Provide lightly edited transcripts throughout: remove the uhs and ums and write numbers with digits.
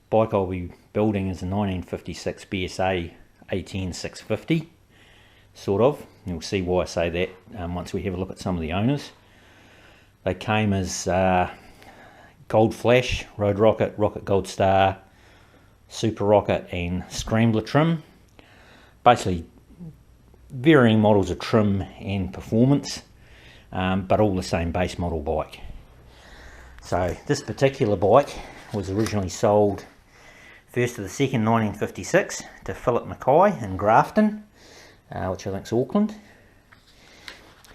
bike I'll be building is a 1956 BSA A10 650, sort of. You'll see why I say that once we have a look at some of the owners. They came as Gold Flash, Road Rocket, Rocket Gold Star, Super Rocket and Scrambler trim. Basically varying models of trim and performance, but all the same base model bike. So this particular bike was originally sold 1st of the 2nd 1956 to Philip Mackay in Grafton, which I think is Auckland.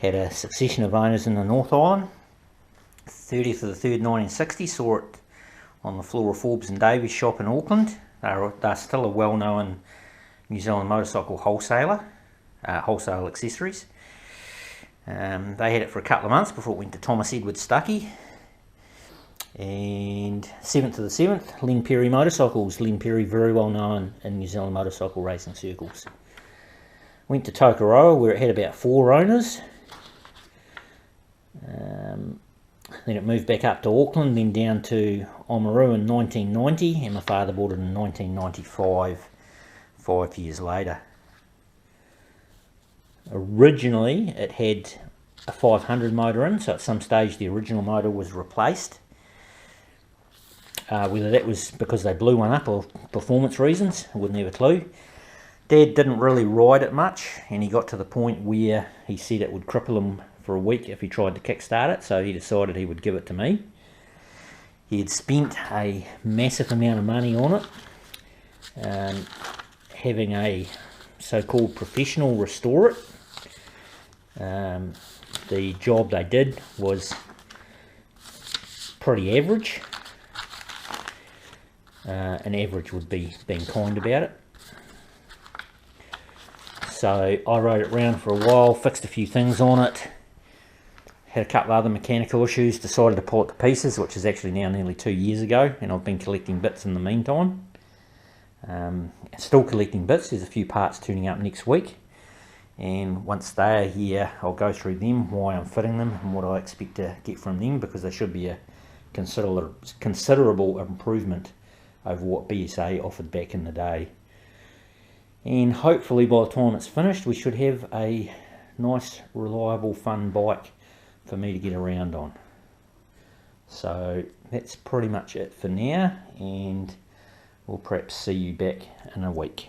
Had a succession of owners in the North Island. 30th of the 3rd 1960 saw it on the floor of Forbes and Davies shop in Auckland. They're still a well-known New Zealand motorcycle wholesaler, wholesale accessories. They had it for a couple of months before it went to Thomas Edward Stuckey. And 7th of the 7th, Len Perry Motorcycles. Len Perry, very well known in New Zealand motorcycle racing circles. Went to Tokoroa where it had about 4 owners. Then it moved back up to Auckland, then down to Oamaru in 1990, and my father bought it in 1995, 5 years later. Originally it had a 500 motor in, so at some stage the original motor was replaced. Whether that was because they blew one up or performance reasons, I wouldn't have a clue. Dad didn't really ride it much, and he got to the point where he said it would cripple him for a week if he tried to kickstart it, so he decided he would give it to me. He had spent a massive amount of money on it, having a so-called professional restore it. The job they did was pretty average. An average would be being kind about it. So I rode it round for a while, fixed a few things on it, had a couple of other mechanical issues, decided to pull it to pieces, which is actually now nearly 2 years ago, and I've been collecting bits in the meantime. Still collecting bits. There's a few parts tuning up next week, and once they are here I'll go through them, why I'm fitting them and what I expect to get from them, because they should be a considerable improvement over what BSA offered back in the day. And hopefully by the time it's finished we should have a nice, reliable, fun bike for me to get around on. So that's pretty much it for now, and we'll perhaps see you back in a week.